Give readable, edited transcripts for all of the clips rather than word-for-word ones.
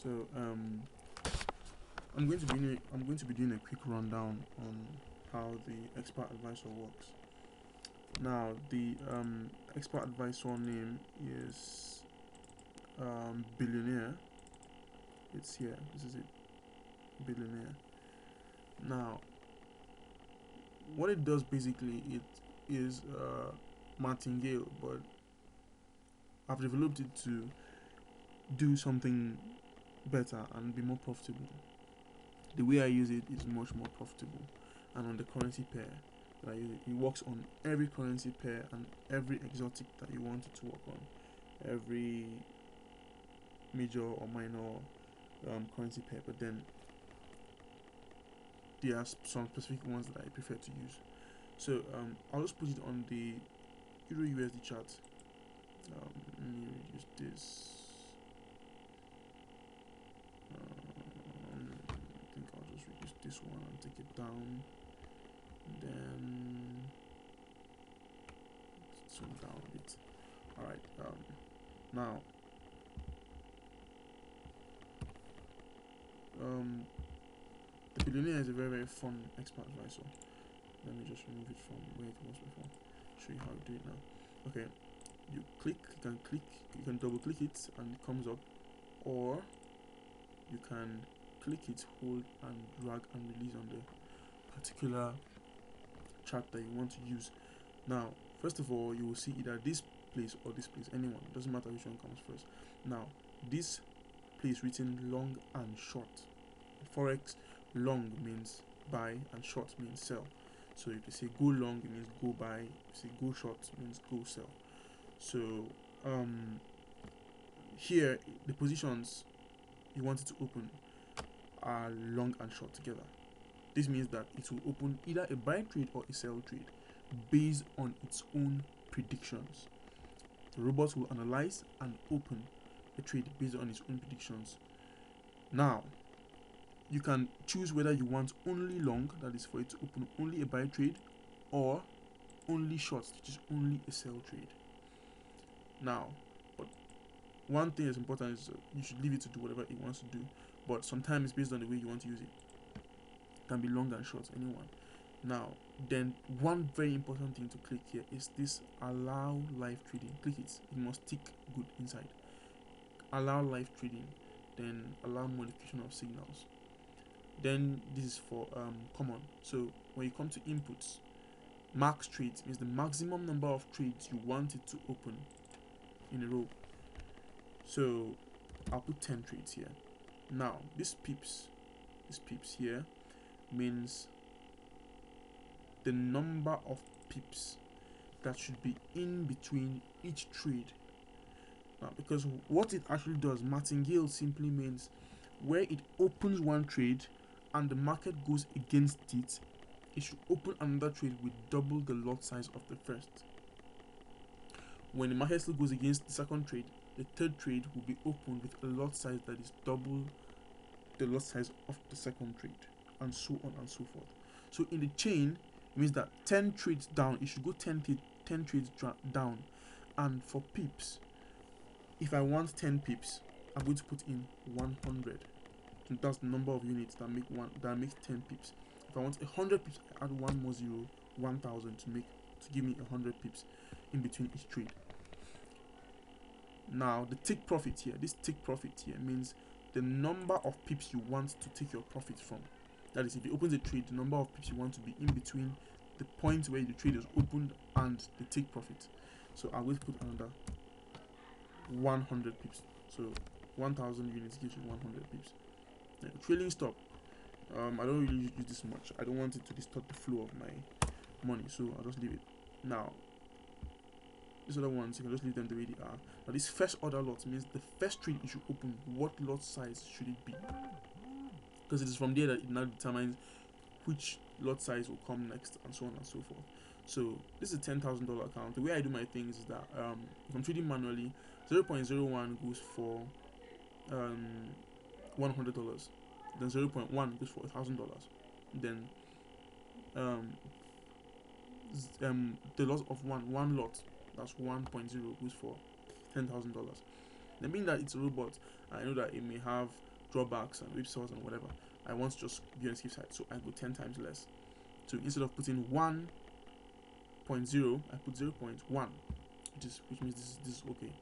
So I'm going to be doing a quick rundown on how the expert advisor works. Now, the expert advisor name is Billionaire. It's here. This is it, Billionaire. Now, what it does basically, it is martingale, but I've developed it to do something better and be more profitable. The way I use it is much more profitable, and on the currency pair that I use it works on every currency pair and every exotic that you want it to work on, every major or minor currency pair. But then there are some specific ones that I prefer to use. So I'll just put it on the Euro USD chart. Let me reduce this. I think I'll just reduce this one and take it down. And then zoom down a bit. Alright, now the Billionaire is a very fun expert advisor. Let me just remove it from where it was before. Show you how to do it now. Okay, you can double click it and it comes up, or you can click it, hold and drag and release on the particular chart that you want to use. Now, first of all, you will see either this place or this place, anyone, doesn't matter which one comes first. Now, this place written long and short. Forex, long means buy and short means sell. So if they say go long, it means go buy. If they say go short, it means go sell. So here the positions you want it to open are long and short together. This means that it will open either a buy trade or a sell trade based on its own predictions. The robot will analyze and open a trade based on its own predictions. Now, you can choose whether you want only long, that is for it to open only a buy trade, or only short, which is only a sell trade. Now, but one thing that's important is you should leave it to do whatever it wants to do, but sometimes based on the way you want to use it. It can be long and short, anyone. Now, then one very important thing to click here is this allow live trading. Click it. It must tick good inside. Allow live trading, then allow modification of signals. Then this is for common. So when you come to inputs, max trades means the maximum number of trades you want it to open in a row. So I'll put 10 trades here. Now this pips here means the number of pips that should be in between each trade. Now, because what it actually does, martingale simply means where it opens one trade and the market goes against it, it should open another trade with double the lot size of the first. When the market still goes against the second trade, the third trade will be opened with a lot size that is double the lot size of the second trade, and so on and so forth. So in the chain, it means that 10 trades down, it should go 10 trades down. And for pips, if I want 10 pips, I'm going to put in 100. And that's the number of units that makes 10 pips. If I want 100 pips, I add one more 0, 1000 to give me 100 pips in between each trade. Now the take profit here, this take profit here means the number of pips you want to take your profit from. That is, if it opens a trade, the number of pips you want to be in between the point where the trade is opened and the take profit. So I will put another 100 pips. So 1000 units gives you 100 pips. Now, trailing stop, I don't really use this much. I don't want it to distort the flow of my money, so I'll just leave it. Now these other ones, you can just leave them the way they are. Now this first order lot means the first trade you should open, what lot size should it be? Because it is from there that it now determines which lot size will come next, and so on and so forth. So this is a $10,000 account. The way I do my things is that if I'm trading manually, 0.01 goes for $100, then 0.1 goes for $1,000, then the loss of one lot, that's 1.0, goes for $10,000. That means that it's a robot. I know that it may have drawbacks and whipsaws and whatever. I want to just be on the safe side, so I go 10 times less. So instead of putting 1.0, I put 0.1, which means this is okay.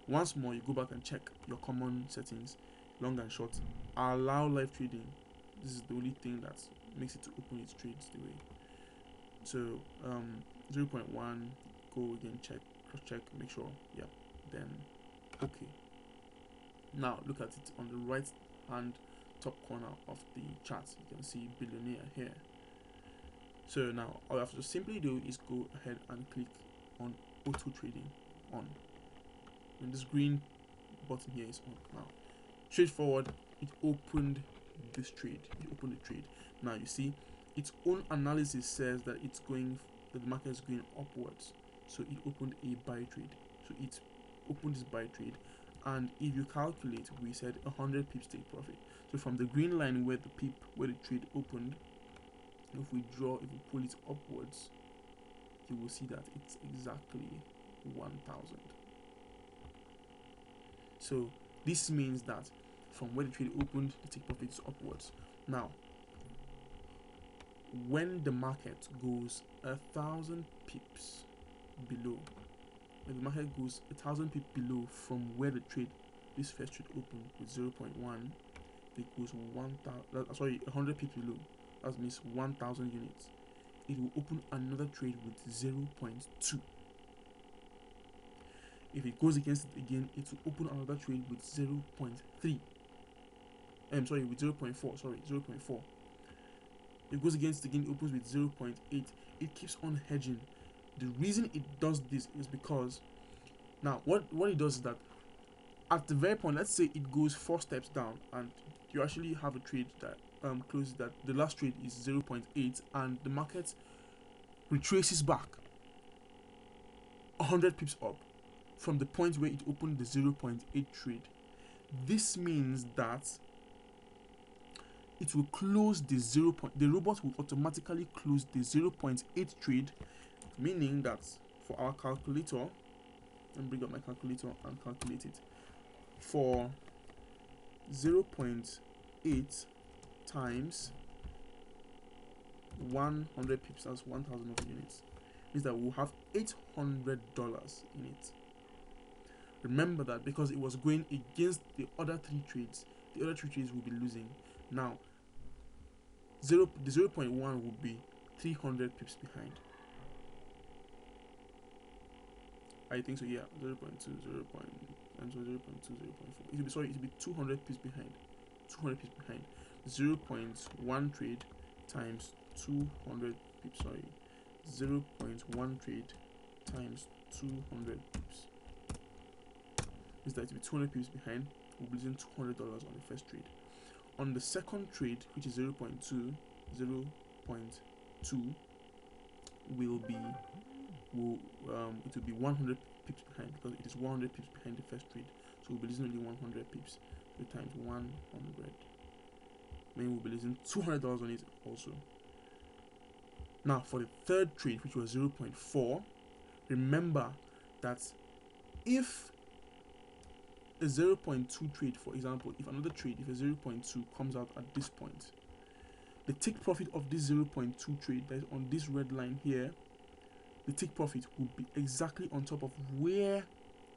Once more, you go back and check your common settings, long and short. Allow live trading. This is the only thing that makes it to open its trades the way. So 0.1, go again, check, cross check, make sure, yeah, then okay. Now look at it on the right hand top corner of the chart. You can see Billionaire here. So now all you have to simply do is go ahead and click on auto trading on. And this green button here is on now. Straightforward, it opened this trade. It opened the trade. Now you see its own analysis says that the market is going upwards. So it opened a buy trade. So it opened this buy trade, and if you calculate, we said 100 pips take profit. So from the green line where the trade opened, if we pull it upwards, you will see that it's exactly 1,000. So this means that from where the trade opened, the take profit is upwards. Now, when the market goes 1,000 pips below, when the market goes 1,000 pips below from where this first trade opened with 0.1, it goes 100 pips below. That means 1,000 units. It will open another trade with 0.2. If it goes against it again, it will open another trade with 0.3. With 0.4. 0.4. If it goes against it again, it opens with 0.8. It keeps on hedging. The reason it does this is because now what it does is that at the very point, let's say it goes 4 steps down, and you actually have a trade that closes that the last trade is 0.8, and the market retraces back 100 pips up from the point where it opened the 0.8 trade. This means that it will close the robot will automatically close the 0.8 trade, meaning that for our calculator, let me bring up my calculator and calculate it. For 0.8 times 100 pips, that's 1,000 of units, means that we'll have $800 in it. Remember that because it was going against the other 3 trades, the other 3 trades will be losing. Now, the 0.1 will be 300 pips behind. I think so, yeah. 0.2, 0.2, 0.4. It will be 200 pips behind. 200 pips behind. 0.1 trade times 200 pips. 0.1 trade times 200 pips. Is that it will be 200 pips behind. We'll be losing $200 on the first trade. On the second trade, which is 0.2, it will be 100 pips behind, because it is 100 pips behind the first trade. So we'll be losing only 100 pips. So times 100, then we'll be losing $200 on it also. Now for the third trade, which was 0.4, remember that if a 0.2 trade, for example, if a 0.2 comes out at this point, the take profit of this 0.2 trade that is on this red line here, the take profit will be exactly on top of where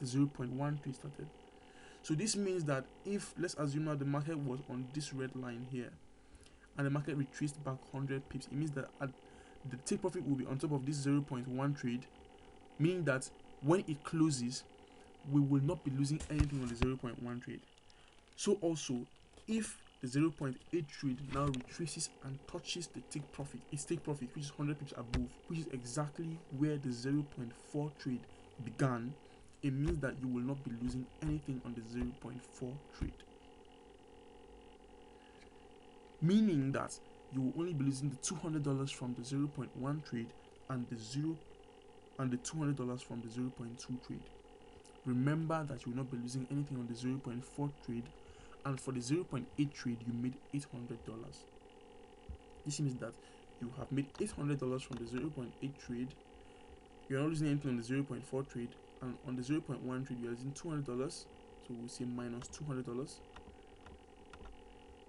the 0.1 trade started. So this means that if, let's assume now the market was on this red line here, and the market retraced back 100 pips, it means that the take profit will be on top of this 0.1 trade, meaning that when it closes, we will not be losing anything on the 0.1 trade. So also, if the 0.8 trade now retraces and touches the its take profit, which is 100 pips above, which is exactly where the 0.4 trade began, it means that you will not be losing anything on the 0.4 trade. Meaning that you will only be losing the $200 from the 0.1 trade and the $200 from the 0.2 trade. Remember that you will not be losing anything on the 0.4 trade, and for the 0.8 trade you made $800. This means that you have made $800 from the 0.8 trade. You are not losing anything on the 0.4 trade, and on the 0.1 trade you are losing $200. So we'll say minus $200.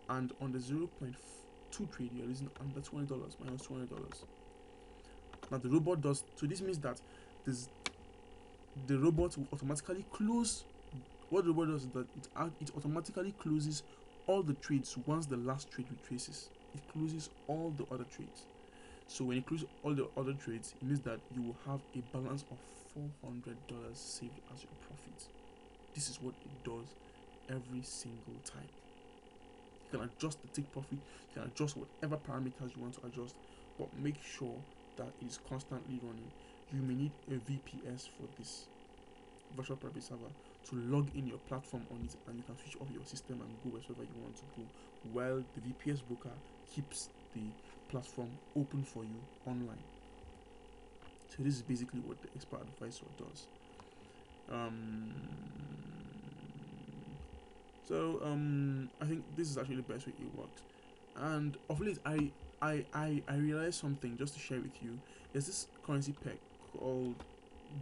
and on the 0.2 trade you're losing under $20, minus $20. Now the robot does, so this means that this the robot will automatically close. What the robot does is that it automatically closes all the trades once the last trade retraces. It closes all the other trades. So when you close all the other trades, it means that you will have a balance of $400 saved as your profit. This is what it does every single time. You can adjust the take profit, you can adjust whatever parameters you want to adjust, but make sure that it is constantly running. You may need a VPS for this virtual private server to log in your platform on it, and you can switch off your system and go wherever you want to go, while the VPS broker keeps the platform open for you online. So this is basically what the expert advisor does. I think this is actually the best way it works. And of late, I realized something just to share with you. There's this currency pair called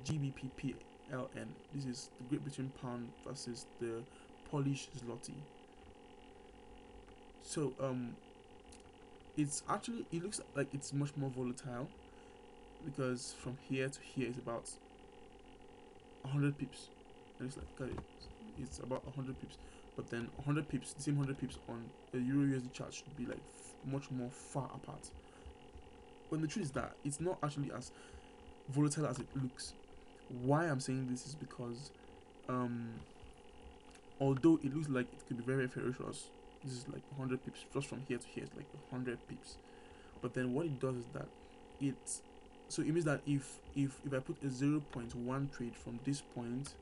GBPPLN. This is the Great Britain pound versus the Polish zloty. So it's actually, it looks like it's much more volatile, because from here to here is about 100 pips, and it's like it's about 100 pips, but then 100 pips, the same 100 pips on the Euro USD chart should be like much more far apart. When the truth is that it's not actually as volatile as it looks. Why I'm saying this is because although it looks like it could be very ferocious, this is like 100 pips just from here to here, it's like 100 pips. But then what it does is that so it means that if I put a 0.1 trade from this point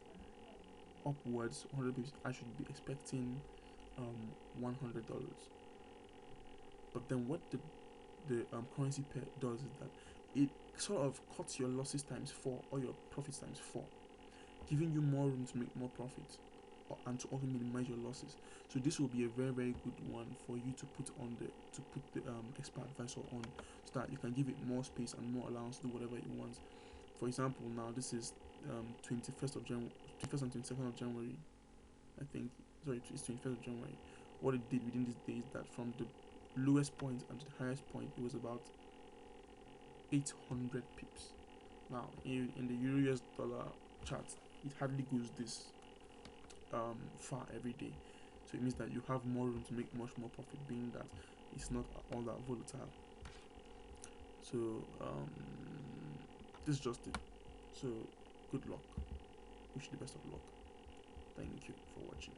upwards 100 pips, I should be expecting $100. But then what the currency pair does is that it sort of cuts your losses times 4 or your profits times 4, giving you more room to make more profit, and to also minimize your losses. So this will be a very, very good one for you to put the expert advisor on, so that you can give it more space and more allowance to do whatever it wants. For example, now this is 21st and 22nd of January. I think, sorry, it's 21st of January. What it did within this day is that from the lowest point and to the highest point, it was about 800 pips. Now in the Euro US dollar chart, it hardly goes this far every day. So it means that you have more room to make much more profit, being that it's not all that volatile. So this is just it. So good luck. Wish you the best of luck. Thank you for watching.